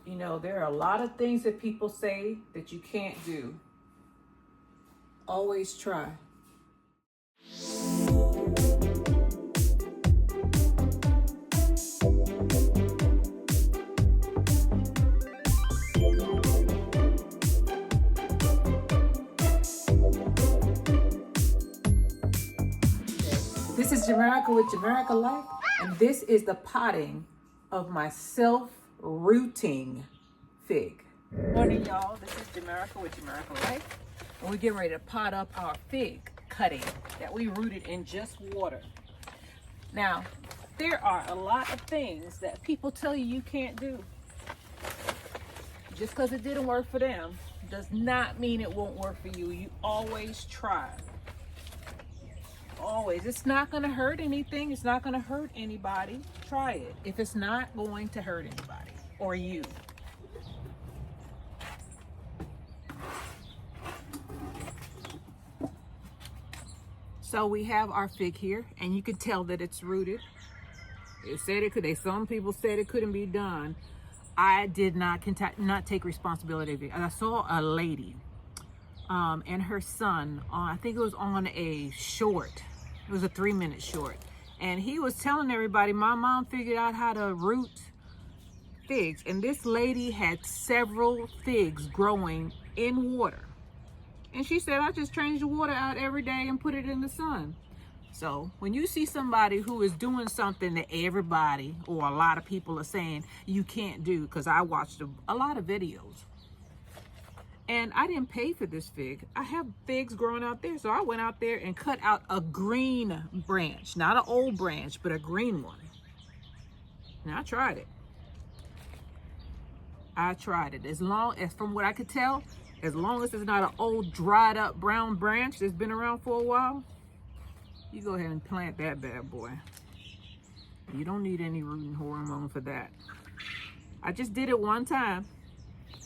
You know, there are a lot of things that people say that you can't do. Always try. This is Jamerica with Jamerica Life, and this is the potting of my self-rooting fig. Morning, y'all. This is Jamerica with Jamerica Life, and we're getting ready to pot up our fig cutting that we rooted in just water. Now, there are a lot of things that people tell you you can't do. Just because it didn't work for them does not mean it won't work for you. You always try. Always. It's not going to hurt anything. It's not going to hurt anybody. Try it if it's not going to hurt anybody or you. So we have our fig here, and you can tell that it's rooted. It said it could. Some people said it couldn't be done. I did not take responsibility of it. I saw a lady and her son, I think it was on a short. It was a 3-minute short. And he was telling everybody, my mom figured out how to root figs. And this lady had several figs growing in water. And she said, I just change the water out every day and put it in the sun. So when you see somebody who is doing something that everybody or a lot of people are saying you can't do, because I watched a lot of videos. And I didn't pay for this fig. I have figs growing out there. So I went out there and cut out a green branch. Not an old branch, but a green one. And I tried it. As long as, from what I could tell, as long as it's not an old dried up brown branch that's been around for a while, you go ahead and plant that bad boy. You don't need any rooting hormone for that. I just did it one time.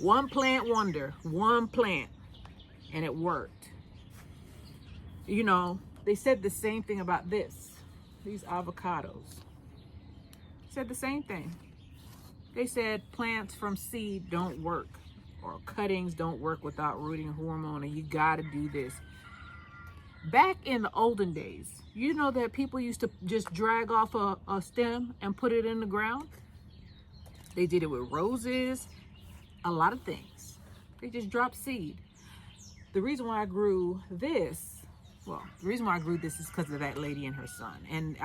One plant wonder, one plant, and it worked. You know, they said the same thing about these avocados. Said the same thing. They said plants from seed don't work, or cuttings don't work without rooting hormone, and you gotta do this. Back in the olden days, you know that people used to just drag off a stem and put it in the ground? They did it with roses, a lot of things. They just dropped seed. The reason why I grew this, is because of that lady and her son. And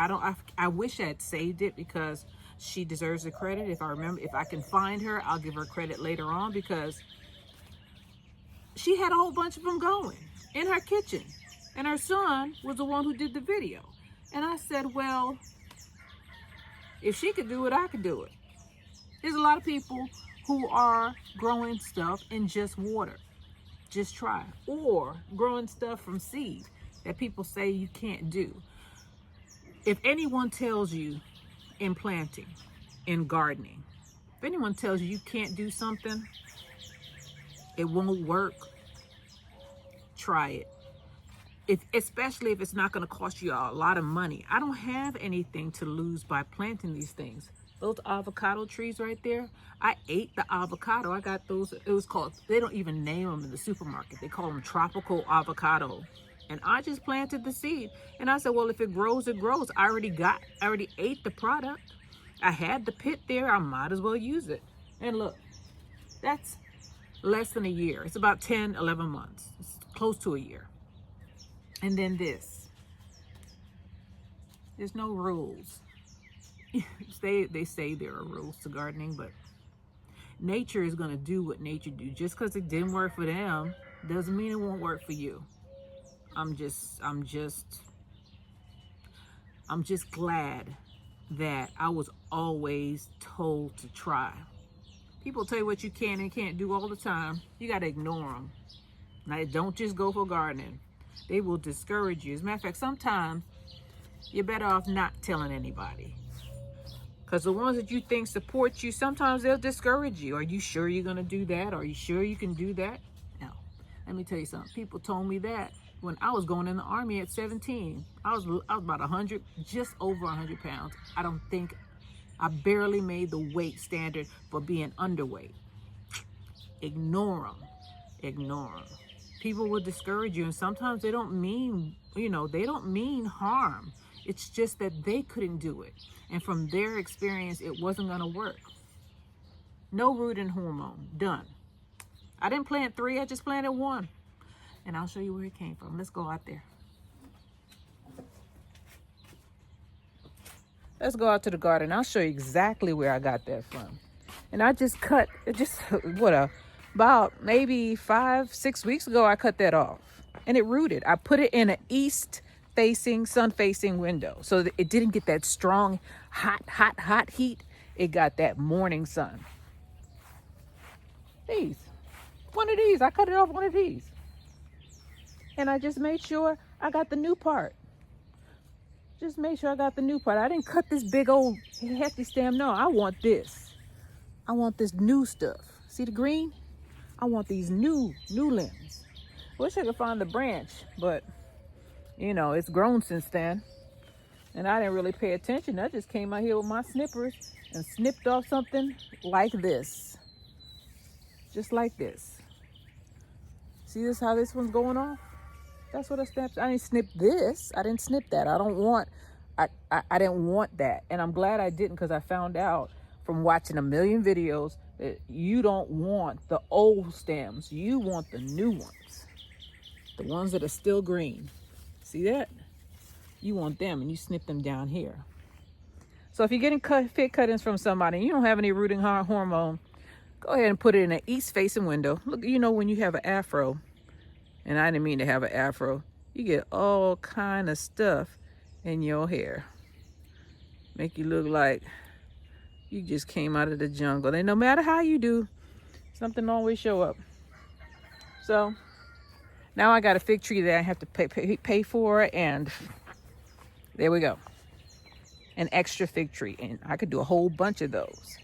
I wish I had saved it because she deserves the credit. If I can find her, I'll give her credit later on, because she had a whole bunch of them going in her kitchen. And her son was the one who did the video. And I said, well, if she could do it, I could do it. There's a lot of people who are growing stuff in just water. Just try. Or growing stuff from seed that people say you can't do. If anyone tells you in planting, in gardening, if anyone tells you can't do something, it won't work, try it. Especially if it's not going to cost you a lot of money. I don't have anything to lose by planting these things. Those avocado trees right there, I ate the avocado. I got those, it was called, they don't even name them in the supermarket. They call them tropical avocado. And I just planted the seed. And I said, well, if it grows, it grows. I already ate the product. I had the pit there. I might as well use it. And look, that's less than a year. It's about 10, 11 months. It's close to a year. And then this. There's no rules. They say there are rules to gardening, but nature is going to do what nature do. Just because it didn't work for them doesn't mean it won't work for you. I'm just glad that I was always told to try. People tell you what you can and can't do all the time. You got to ignore them. Now, don't just go for gardening. They will discourage you. As a matter of fact, sometimes you're better off not telling anybody. Because the ones that you think support you, sometimes they'll discourage you. Are you sure you're going to do that? Are you sure you can do that? No. Let me tell you something. People told me that when I was going in the Army at 17. I was about 100, just over 100 pounds. I barely made the weight standard for being underweight. Ignore them. Ignore them. People will discourage you, and sometimes they don't mean, they don't mean harm. It's just that they couldn't do it. And from their experience, it wasn't going to work. No rooting hormone. Done. I didn't plant 3. I just planted 1. And I'll show you where it came from. Let's go out there. Let's go out to the garden. I'll show you exactly where I got that from. And I just cut, about maybe 5-6 weeks ago, I cut that off. And it rooted. I put it in an east-facing, sun-facing window. So that it didn't get that strong, hot heat. It got that morning sun. One of these. I cut it off one of these. And I just made sure I got the new part. Just make sure I got the new part. I didn't cut this big old hefty stem. No, I want this. I want this new stuff. See the green? I want these new limbs. Wish I could find the branch, but it's grown since then. And I didn't really pay attention. I just came out here with my snippers and snipped off something like this. Just like this. See this, how this one's going off? That's what I snapped. I didn't snip this. I didn't snip that. I didn't want that. And I'm glad I didn't, because I found out from watching a million videos that you don't want the old stems. You want the new ones. The ones that are still green. See that? You want them, and you snip them down here. So if you're getting fit cuttings from somebody and you don't have any rooting hormone, go ahead and put it in an east-facing window. Look, when you have an afro, and I didn't mean to have an afro, you get all kind of stuff in your hair. Make you look like you just came out of the jungle. And no matter how you do, something always show up. So now I got a fig tree that I have to pay for, and there we go. An extra fig tree, and I could do a whole bunch of those.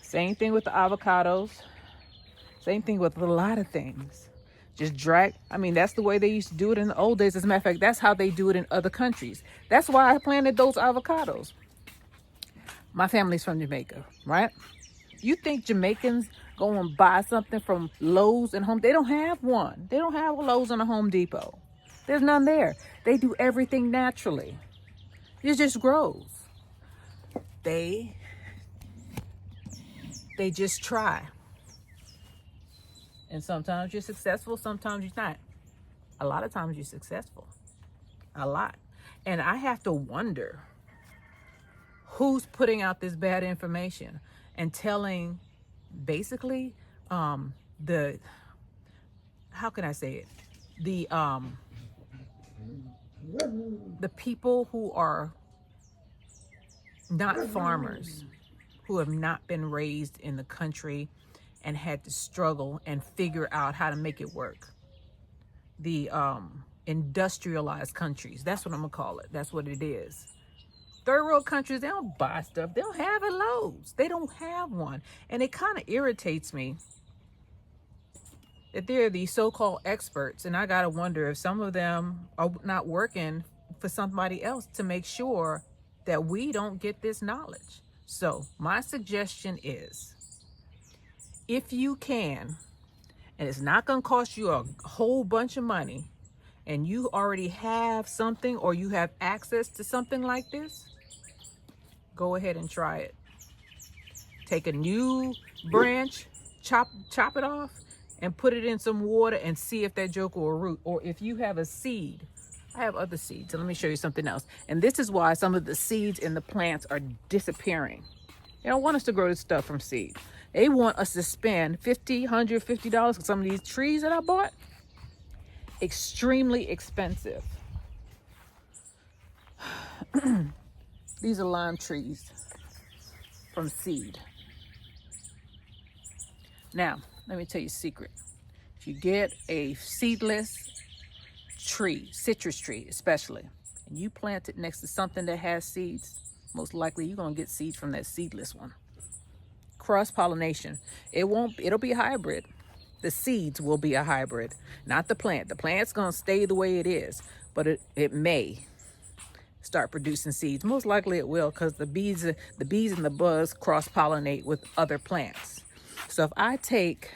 Same thing with the avocados. Same thing with a lot of things. Just that's the way they used to do it in the old days. As a matter of fact, that's how they do it in other countries. That's why I planted those avocados. My family's from Jamaica, right? You think Jamaicans go and buy something from Lowe's and Home? They don't have one. They don't have a Lowe's and a Home Depot. There's none there. They do everything naturally. It just grows. They just try. And sometimes you're successful, sometimes you're not. A lot of times you're successful. A lot. And I have to wonder who's putting out this bad information and telling basically how can I say it? The people who are not farmers, who have not been raised in the country and had to struggle and figure out how to make it work. The industrialized countries, that's what I'm gonna call it. That's what it is. Third world countries, they don't buy stuff. They don't have it Lowe's. They don't have one. And it kind of irritates me that they're these so-called experts. And I gotta wonder if some of them are not working for somebody else to make sure that we don't get this knowledge. So my suggestion is, if you can, and it's not going to cost you a whole bunch of money, and you already have something or you have access to something like this, go ahead and try it. Take a new branch, chop it off, and put it in some water and see if that joker will root. Or if you have a seed, I have other seeds. So let me show you something else. And this is why some of the seeds in the plants are disappearing. They don't want us to grow this stuff from seed. They want us to spend $50, $150 for some of these trees that I bought. Extremely expensive. These are lime trees from seed. Now, let me tell you a secret. If you get a seedless tree, citrus tree especially, and you plant it next to something that has seeds, most likely you're going to get seeds from that seedless one. Cross-pollination. It'll be a hybrid. The seeds will be a hybrid, not the plant. The plant's going to stay the way it is, but it may start producing seeds. Most likely it will, because the bees and the buzz cross-pollinate with other plants. So if I take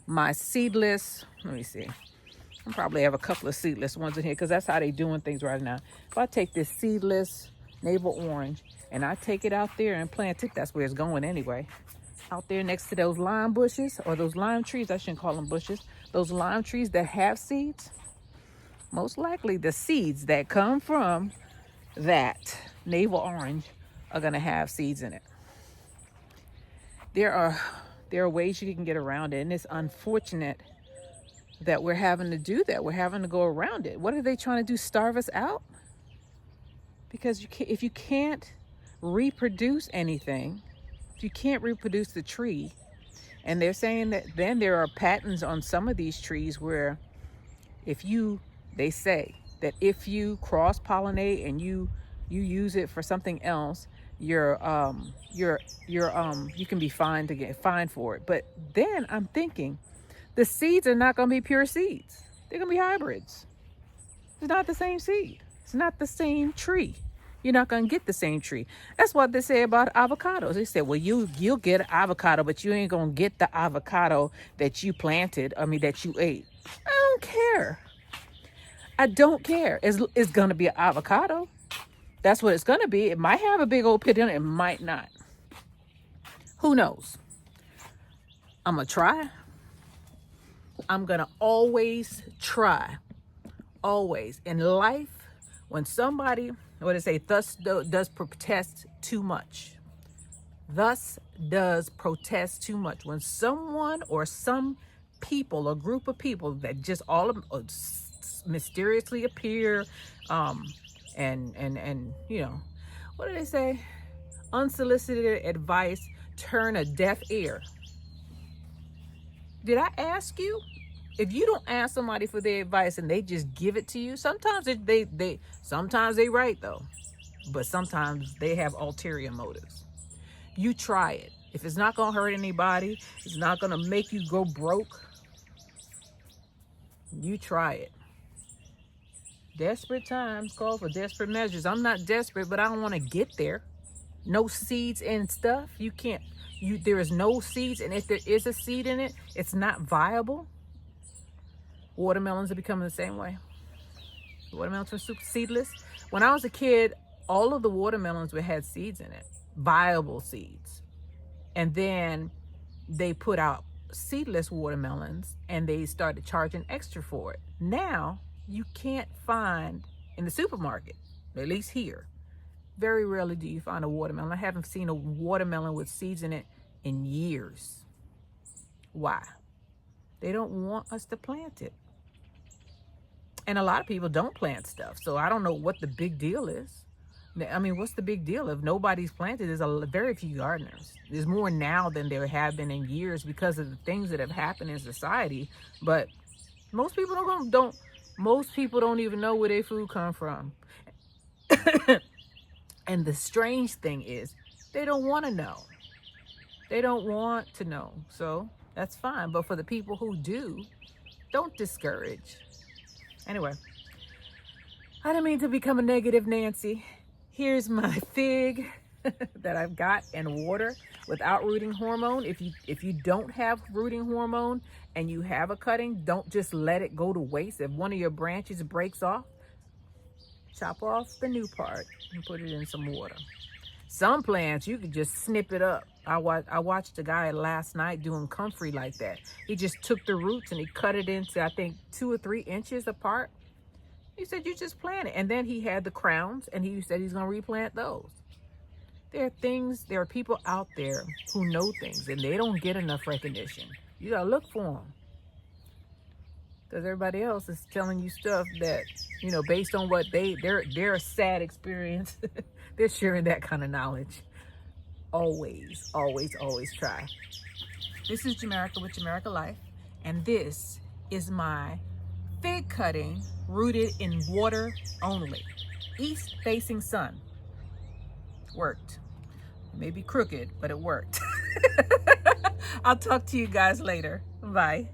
my seedless, let me see, I probably have a couple of seedless ones in here because that's how they doing things right now. If I take this seedless navel orange and I take it out there and plant it, that's where it's going anyway. Out there next to those lime bushes, or those lime trees, I shouldn't call them bushes, those lime trees that have seeds, most likely the seeds that come from that navel orange are going to have seeds in it. There are ways you can get around it, and it's unfortunate that we're having to do that. We're having to go around it. What are they trying to do? Starve us out? Because if you can't reproduce anything, if you can't reproduce the tree, and they're saying that then there are patents on some of these trees where they say that if you cross-pollinate and you use it for something else, you can be fined for it. But then I'm thinking, the seeds are not going to be pure seeds. They're going to be hybrids. It's not the same seed. It's not the same tree. You're not going to get the same tree. That's what they say about avocados. They say, well, you'll get an avocado, but you ain't going to get the avocado that you planted, that you ate. I don't care. I don't care. It's going to be an avocado. That's what it's going to be. It might have a big old pit in it. It might not. Who knows? I'm going to try. I'm going to always try. Always. In life, when somebody, what they say, thus does protest too much. Thus does protest too much. When someone or some people, a group of people that just all of them mysteriously appear, and what do they say? Unsolicited advice turn a deaf ear. Did I ask you? If you don't ask somebody for their advice and they just give it to you, sometimes sometimes they right though, but sometimes they have ulterior motives. You try it. If it's not gonna hurt anybody, it's not gonna make you go broke, you try it. Desperate times call for desperate measures. I'm not desperate, but I don't want to get there. No seeds and stuff. There is no seeds, and if there is a seed in it, it's not viable. Watermelons are becoming the same way. Watermelons were super seedless. When I was a kid, all of the watermelons had seeds in it, viable seeds. And then they put out seedless watermelons and they started charging extra for it. Now, you can't find in the supermarket, at least here, very rarely do you find a watermelon. I haven't seen a watermelon with seeds in it in years. Why? They don't want us to plant it. And a lot of people don't plant stuff. So I don't know what the big deal is. What's the big deal? If nobody's planted, there's very few gardeners. There's more now than there have been in years because of the things that have happened in society. But most people don't even know where their food comes from. And the strange thing is, they don't want to know. They don't want to know. So that's fine. But for the people who do, don't discourage. Anyway, I didn't mean to become a negative Nancy. Here's my fig that I've got in water without rooting hormone. If you don't have rooting hormone and you have a cutting, don't just let it go to waste. If one of your branches breaks off, chop off the new part and put it in some water. Some plants, you could just snip it up. I watched a guy last night doing comfrey like that. He just took the roots and he cut it into, I think, 2 or 3 inches apart. He said, you just plant it. And then he had the crowns and he said he's going to replant those. There are people out there who know things and they don't get enough recognition. You got to look for them. Because everybody else is telling you stuff that, based on what their sad experience, they're sharing that kind of knowledge. Always, always, always try. This is Jamerica with Jamerica Life, and this is my fig cutting rooted in water only. East facing sun. Worked. It may be crooked, but it worked. I'll talk to you guys later. Bye.